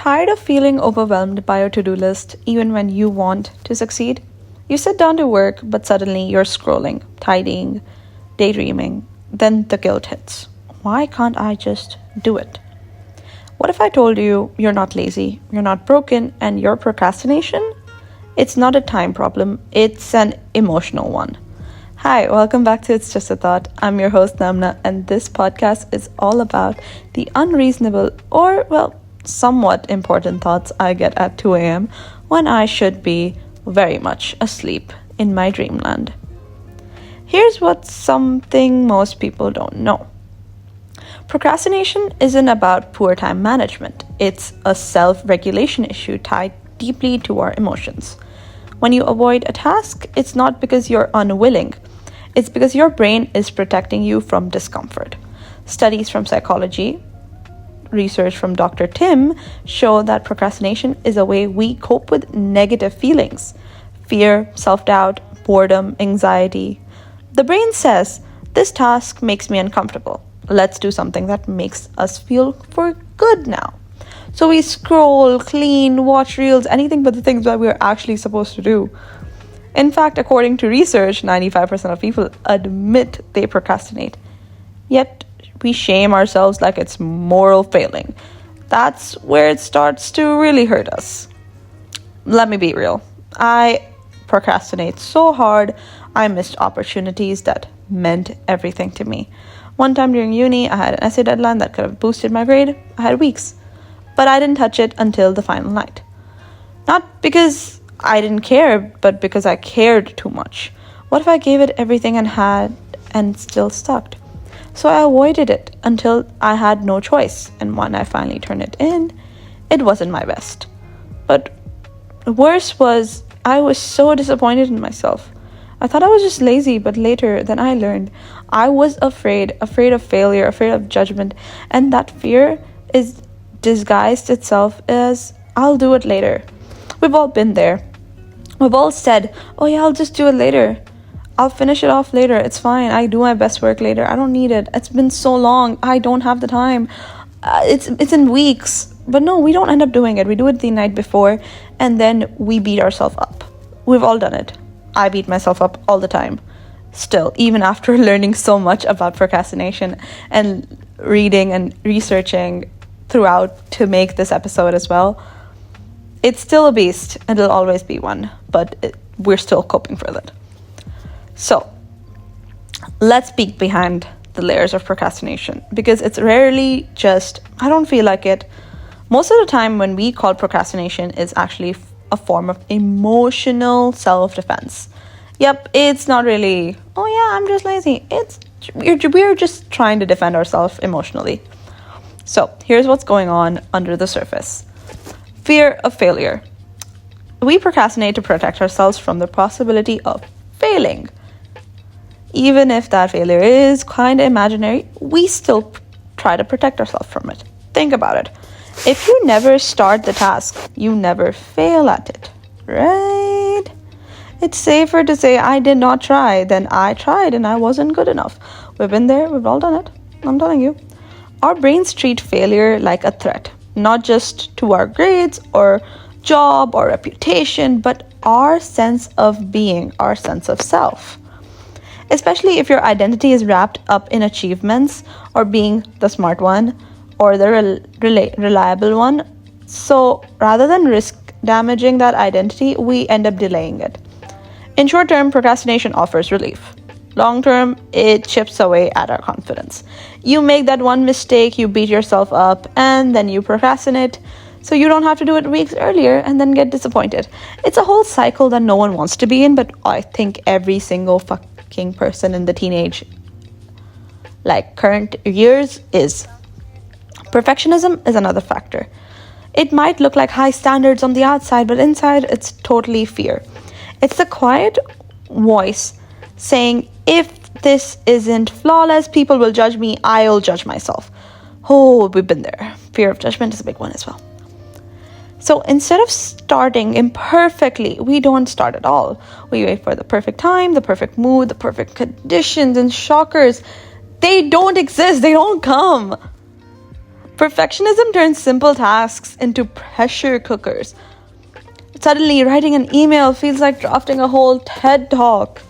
Tired of feeling overwhelmed by your to-do list even when you want to succeed? You sit down to work, but suddenly you're scrolling, tidying, daydreaming. Then the guilt hits. Why can't I just do it? What if I told you you're not lazy, you're not broken, and your procrastination? It's not a time problem, it's an emotional one. Hi, welcome back to It's Just a Thought. I'm your host, NAAMNA, and this podcast is all about the unreasonable somewhat important thoughts I get at 2 a.m. when I should be very much asleep in my dreamland. Here's what's something most people don't know. Procrastination isn't about poor time management. It's a self-regulation issue tied deeply to our emotions. When you avoid a task, it's not because you're unwilling. It's because your brain is protecting you from discomfort. Studies from psychology, research from Dr. Tim show that procrastination is a way we cope with negative feelings. Fear, self-doubt, boredom, anxiety. The brain says, this task makes me uncomfortable. Let's do something that makes us feel for good now. So we scroll, clean, watch reels, anything but the things that we're actually supposed to do. In fact, according to research, 95% of people admit they procrastinate. Yet, we shame ourselves like it's moral failing. That's where it starts to really hurt us. Let me be real. I procrastinate so hard, I missed opportunities that meant everything to me. One time during uni, I had an essay deadline that could have boosted my grade. I had weeks. But I didn't touch it until the final night. Not because I didn't care, but because I cared too much. What if I gave it everything and still stuck? So I avoided it until I had no choice. And when I finally turned it in, it wasn't my best. But worse was, I was so disappointed in myself. I thought I was just lazy, but later then I learned I was afraid of failure, afraid of judgment. And that fear is disguised itself as, I'll do it later. We've all been there. We've all said, oh yeah, I'll just do it later. I'll finish it off later. It's fine. I do my best work later. I don't need it. It's been so long. I don't have the time. It's in weeks. But no, we don't end up doing it. We do it the night before and then we beat ourselves up. We've all done it. I beat myself up all the time. Still, even after learning so much about procrastination and reading and researching throughout to make this episode as well, it's still a beast and it'll always be one, but we're still coping with it. So let's peek behind the layers of procrastination, because it's rarely just, I don't feel like it. Most of the time when we call procrastination is actually a form of emotional self-defense. Yep, it's not really, oh yeah, I'm just lazy. We're just trying to defend ourselves emotionally. So here's what's going on under the surface. Fear of failure. We procrastinate to protect ourselves from the possibility of failing. Even if that failure is kind of imaginary, we still try to protect ourselves from it. Think about it. If you never start the task, you never fail at it, right? It's safer to say I did not try than I tried and I wasn't good enough. We've been there, we've all done it. I'm telling you. Our brains treat failure like a threat, not just to our grades or job or reputation, but our sense of being, our sense of self. Especially if your identity is wrapped up in achievements or being the smart one or the reliable one. So rather than risk damaging that identity, we end up delaying it. In short term, procrastination offers relief. Long term, it chips away at our confidence. You make that one mistake, you beat yourself up, and then you procrastinate, so you don't have to do it weeks earlier and then get disappointed. It's a whole cycle that no one wants to be in, but I think every single fucking person in the teenage, current years is. Perfectionism is another factor. It might look like high standards on the outside, but inside it's totally fear. It's the quiet voice saying, if this isn't flawless, people will judge me, I'll judge myself. Oh, we've been there. Fear of judgment is a big one as well. So instead of starting imperfectly, we don't start at all. We wait for the perfect time, the perfect mood, the perfect conditions, and shockers. They don't exist. They don't come. Perfectionism turns simple tasks into pressure cookers. Suddenly, writing an email feels like drafting a whole TED talk.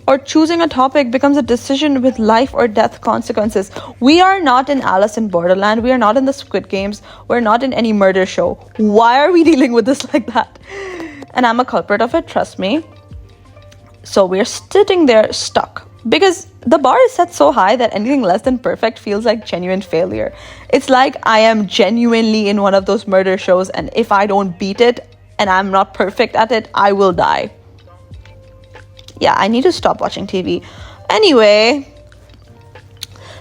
Or choosing a topic becomes a decision with life or death consequences. We are not in Alice in Borderland. We are not in the Squid Games. We're not in any murder show. Why are we dealing with this like that? And I'm a culprit of it, trust me. So we're sitting there stuck. Because the bar is set so high that anything less than perfect feels like genuine failure. It's like I am genuinely in one of those murder shows, and if I don't beat it and I'm not perfect at it, I will die. Yeah, I need to stop watching TV. Anyway,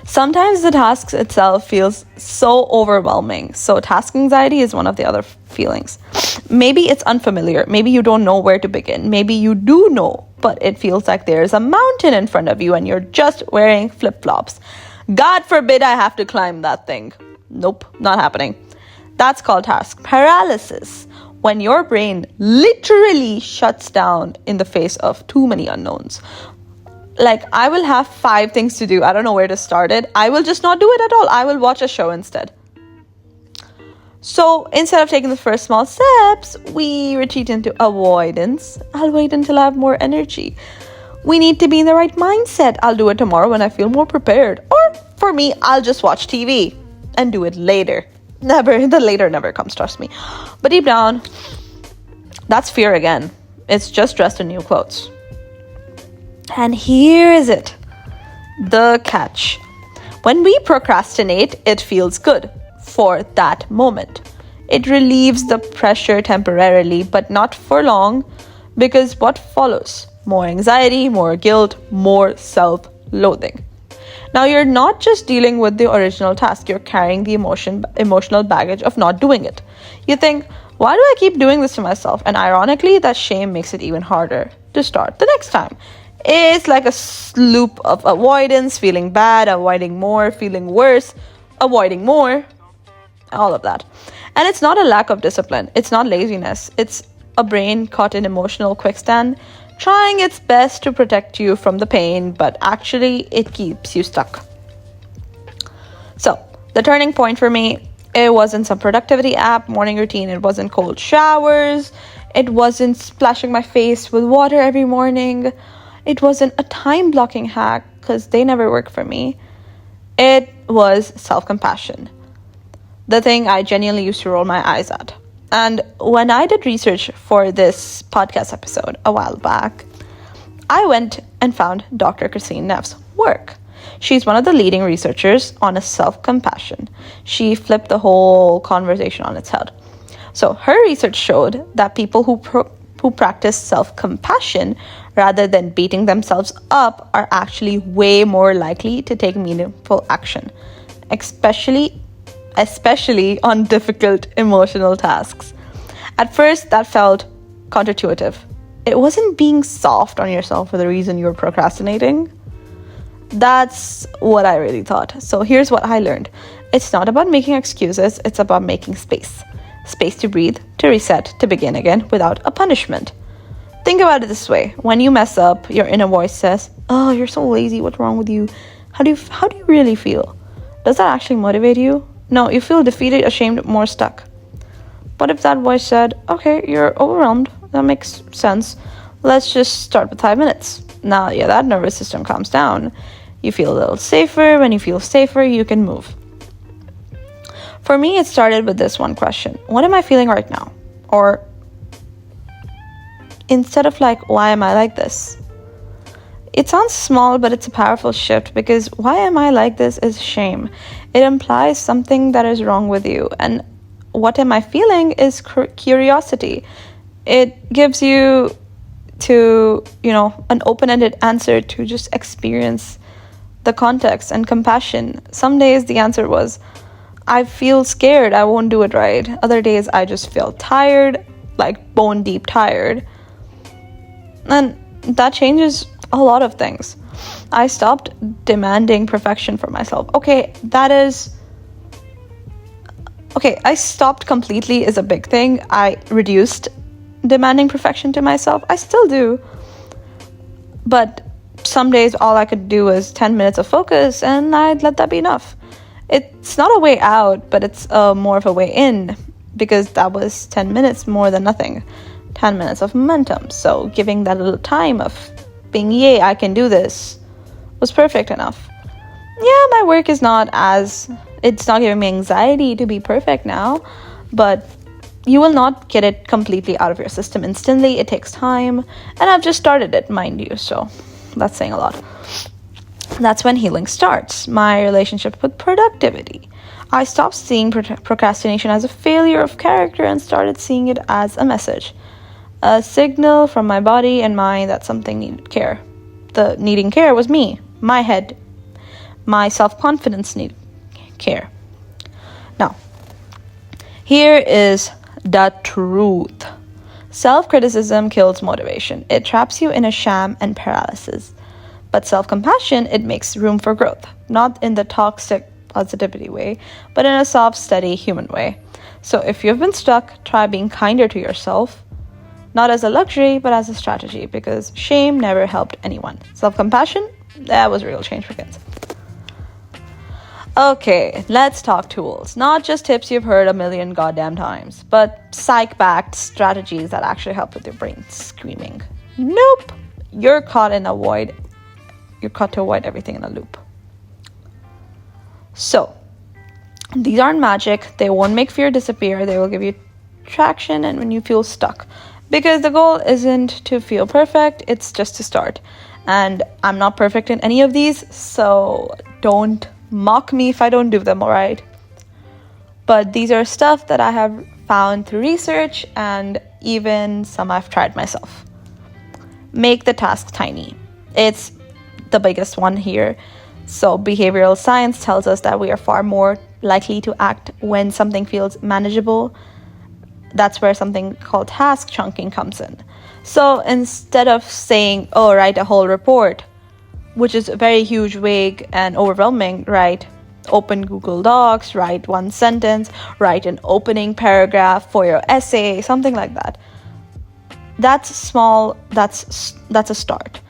sometimes the task itself feels so overwhelming. So task anxiety is one of the other feelings. Maybe it's unfamiliar. Maybe you don't know where to begin. Maybe you do know, but it feels like there's a mountain in front of you and you're just wearing flip-flops. God forbid I have to climb that thing. Nope, not happening. That's called task paralysis. When your brain literally shuts down in the face of too many unknowns. Like, I will have 5 things to do. I don't know where to start it. I will just not do it at all. I will watch a show instead. So instead of taking the first small steps, we retreat into avoidance. I'll wait until I have more energy. We need to be in the right mindset. I'll do it tomorrow when I feel more prepared. Or for me, I'll just watch TV and do it later. The later never comes, trust me. But deep down, that's fear again. It's just dressed in new clothes. And here is it. The catch. When we procrastinate, it feels good for that moment. It relieves the pressure temporarily, but not for long, because what follows? More anxiety, more guilt, more self-loathing. Now, you're not just dealing with the original task, you're carrying the emotional baggage of not doing it. You think, why do I keep doing this to myself? And ironically, that shame makes it even harder to start the next time. It's like a loop of avoidance, feeling bad, avoiding more, feeling worse, avoiding more, all of that. And it's not a lack of discipline. It's not laziness. It's a brain caught in emotional quicksand, trying its best to protect you from the pain, but actually it keeps you stuck. So, the turning point for me, it wasn't some productivity app, morning routine, it wasn't cold showers, it wasn't splashing my face with water every morning, it wasn't a time blocking hack, because they never work for me. It was self-compassion. The thing I genuinely used to roll my eyes at. And when I did research for this podcast episode a while back, I went and found Dr. Kristin Neff's work. She's one of the leading researchers on self-compassion. She flipped the whole conversation on its head. So her research showed that people who practice self-compassion rather than beating themselves up are actually way more likely to take meaningful action, especially on difficult emotional tasks. At first, that felt counterintuitive. It wasn't being soft on yourself for the reason you're procrastinating. That's what I really thought. So here's what I learned. It's not about making excuses, it's about making space. Space to breathe, to reset, to begin again without a punishment. Think about it this way. When you mess up, your inner voice says, "Oh, you're so lazy, what's wrong with you?" How do you really feel? Does that actually motivate you? No, you feel defeated, ashamed, more stuck. What if that voice said, "Okay, you're overwhelmed. That makes sense. Let's just start with 5 minutes." Now, yeah, that nervous system calms down. You feel a little safer. When you feel safer, you can move. For me, it started with this one question. What am I feeling right now? Or instead of like, why am I like this? It sounds small, but it's a powerful shift, because why am I like this is shame. It implies something that is wrong with you. And what am I feeling is curiosity. It gives you an open-ended answer to just experience the context and compassion. Some days the answer was, I feel scared, I won't do it right. Other days I just feel tired, like bone deep tired. And that changes a lot of things. I stopped demanding perfection for myself. I stopped completely is a big thing. I reduced demanding perfection to myself. I still do. But some days all I could do was 10 minutes of focus, and I'd let that be enough. It's not a way out, but it's more of a way in, because that was 10 minutes more than nothing. 10 minutes of momentum. So giving that little time of being, yay, I can do this, was perfect enough. Yeah, my work is it's not giving me anxiety to be perfect now, but you will not get it completely out of your system instantly. It takes time, and I've just started it, mind you, so that's saying a lot. That's when healing starts. My relationship with productivity. I stopped seeing procrastination as a failure of character and started seeing it as a message, a signal from my body and mind that something needed care. The needing care was me, my head, my self-confidence needed care. Now, here is the truth. Self-criticism kills motivation. It traps you in a sham and paralysis. But self-compassion, it makes room for growth, not in the toxic positivity way, but in a soft, steady human way. So if you've been stuck, try being kinder to yourself, not as a luxury, but as a strategy, because shame never helped anyone. Self-compassion, that was real change for kids. Okay, let's talk tools. Not just tips you've heard a million goddamn times, but psych-backed strategies that actually help with your brain screaming, nope, you're caught to avoid everything in a loop. So, these aren't magic. They won't make fear disappear. They will give you traction and when you feel stuck. Because the goal isn't to feel perfect, it's just to start. And I'm not perfect in any of these, so don't mock me if I don't do them, alright? But these are stuff that I have found through research and even some I've tried myself. Make the task tiny. It's the biggest one here. So behavioral science tells us that we are far more likely to act when something feels manageable. That's where something called task chunking comes in. So instead of saying, oh, write a whole report, which is very huge, vague, and overwhelming, right? Open Google Docs, write one sentence, write an opening paragraph for your essay, something like that. That's small, that's a start.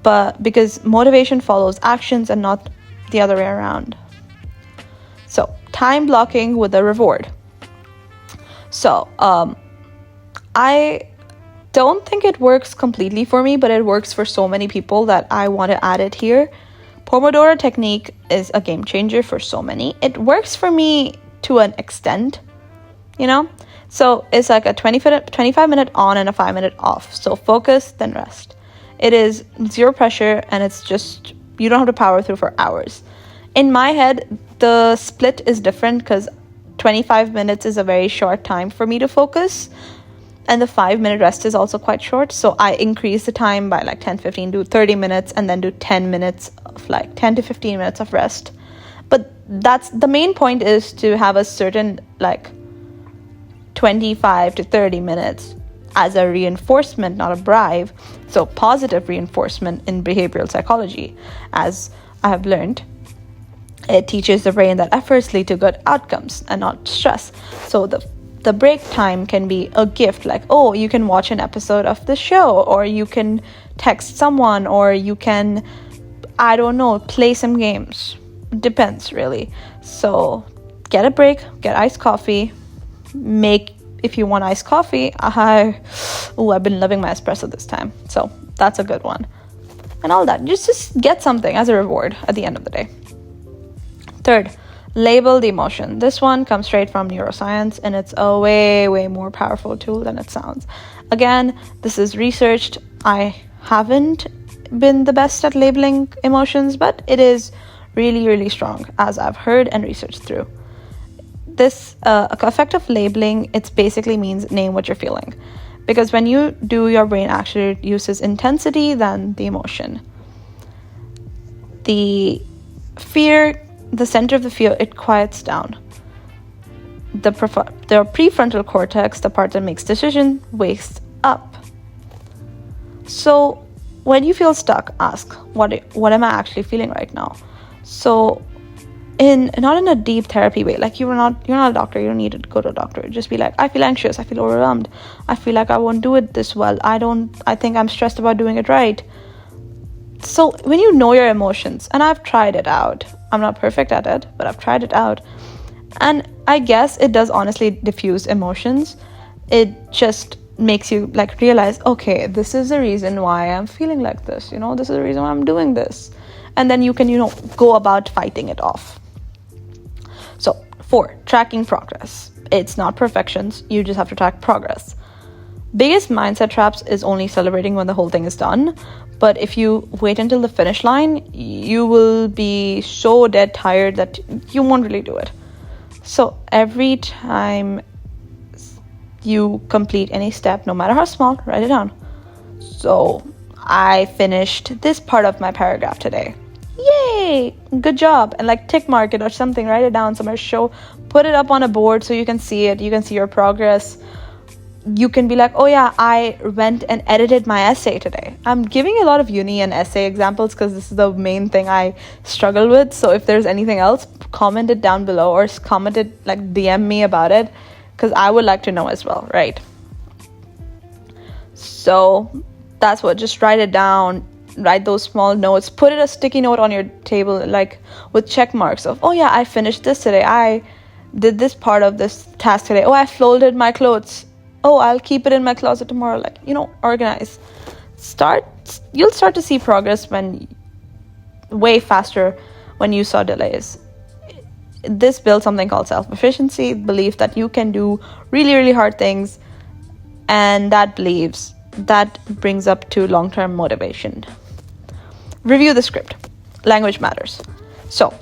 But because motivation follows actions and not the other way around. So, time blocking with a reward. So, I don't think it works completely for me, but it works for so many people that I want to add it here. Pomodoro technique is a game changer for so many. It works for me to an extent, So, it's like a 25-minute on and a 5-minute off. So, focus, then rest. It is zero pressure, and it's just, you don't have to power through for hours. In my head, the split is different because 25 minutes is a very short time for me to focus, and the 5-minute rest is also quite short. So I increase the time by like 10, 15, do 30 minutes, and then do 10 minutes of 10 to 15 minutes of rest. But that's the main point, is to have a certain 25 to 30 minutes as a reinforcement, not a bribe. So positive reinforcement in behavioral psychology, as I have learned, it teaches the brain that efforts lead to good outcomes and not stress. So the break time can be a gift, oh, you can watch an episode of the show, or you can text someone, or you can, I don't know, play some games. Depends, really. So get a break, get iced coffee, if you want iced coffee, I've been loving my espresso this time. So that's a good one. And all that. Just get something as a reward at the end of the day. Third, label the emotion. This one comes straight from neuroscience, and it's a way, way more powerful tool than it sounds. Again, this is researched. I haven't been the best at labeling emotions, but it is really, really strong, as I've heard and researched through. This effective labeling, it basically means name what you're feeling. Because when you do, your brain actually uses intensity than the emotion. The fear, the center of the fear, it quiets down. The prefrontal cortex, the part that makes decision, wakes up. So when you feel stuck, ask, what am I actually feeling right now? So not in a deep therapy way, you're not a doctor, you don't need to go to a doctor. Just be like, I feel anxious, I feel overwhelmed, I feel like I won't do it this well, I think I'm stressed about doing it right. So when you know your emotions, and I've tried it out, I'm not perfect at it, but I've tried it out. And I guess it does honestly diffuse emotions. It just makes you like realize, okay, this is the reason why I'm feeling like this. This is the reason why I'm doing this. And then you can, go about fighting it off. So 4, tracking progress. It's not perfections. You just have to track progress. Biggest mindset traps is only celebrating when the whole thing is done. But if you wait until the finish line, you will be so dead tired that you won't really do it. So every time you complete any step, no matter how small, write it down. So I finished this part of my paragraph today. Yay! Good job. And like tick mark it or something, write it down somewhere, put it up on a board so you can see it. You can see your progress. You can be like, oh yeah, I went and edited my essay today. I'm giving a lot of uni and essay examples because this is the main thing I struggle with. So if there's anything else, comment it down below or comment it, like DM me about it, because I would like to know as well, right? So that's what, just write it down, write those small notes, put it a sticky note on your table, like with check marks of, oh yeah, I finished this today. I did this part of this task today. Oh, I folded my clothes. Oh, I'll keep it in my closet tomorrow. Like, organize. You'll start to see progress way faster when you saw delays. This builds something called self-efficiency, belief that you can do really, really hard things. And that brings up to long-term motivation. Review the script. Language matters. So,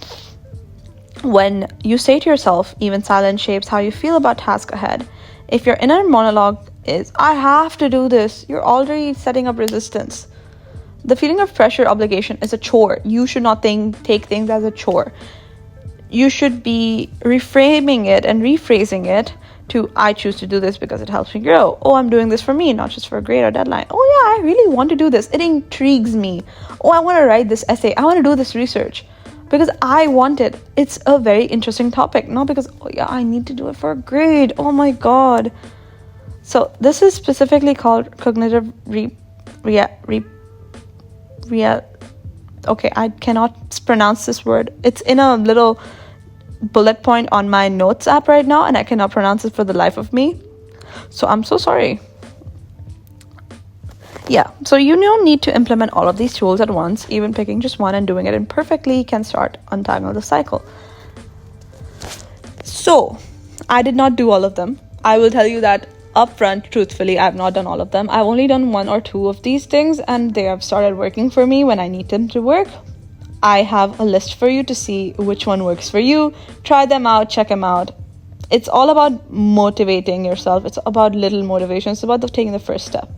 when you say to yourself, even silence shapes how you feel about task ahead. If your inner monologue is, I have to do this, you're already setting up resistance. The feeling of pressure, obligation is a chore. You should not take things as a chore. You should be reframing it and rephrasing it to, I choose to do this because it helps me grow. Oh, I'm doing this for me, not just for a grade or deadline. Oh yeah, I really want to do this. It intrigues me. Oh, I want to write this essay. I want to do this research because I want it. It's a very interesting topic, not because, oh yeah, I need to do it for a grade. Oh my God. So this is specifically called cognitive okay, I cannot pronounce this word. It's in a little bullet point on my notes app right now, and I cannot pronounce it for the life of me. So I'm so sorry. Yeah, so you don't need to implement all of these tools at once. Even picking just one and doing it imperfectly can start untangle the cycle. So I did not do all of them. I will tell you that upfront, truthfully, I've not done all of them. I've only done 1 or 2 of these things, and they have started working for me when I need them to work. I have a list for you to see which one works for you. Try them out, check them out. It's all about motivating yourself. It's about little motivation. It's about taking the first step.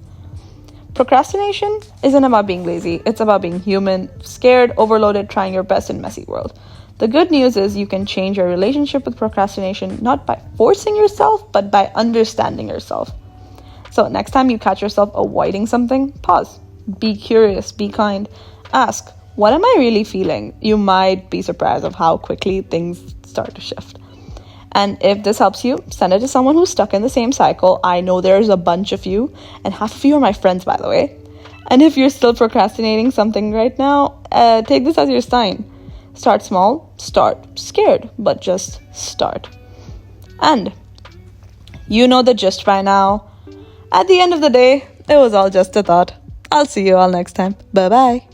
Procrastination isn't about being lazy. It's about being human, scared, overloaded, trying your best in a messy world. The good news is you can change your relationship with procrastination not by forcing yourself, but by understanding yourself. So next time you catch yourself avoiding something, pause. Be curious, be kind. Ask, what am I really feeling? You might be surprised of how quickly things start to shift. And if this helps you, send it to someone who's stuck in the same cycle. I know there's a bunch of you, and half of you are my friends, by the way. And if you're still procrastinating something right now, take this as your sign. Start small, start scared, but just start. And you know the gist by now. At the end of the day, it was all just a thought. I'll see you all next time. Bye-bye.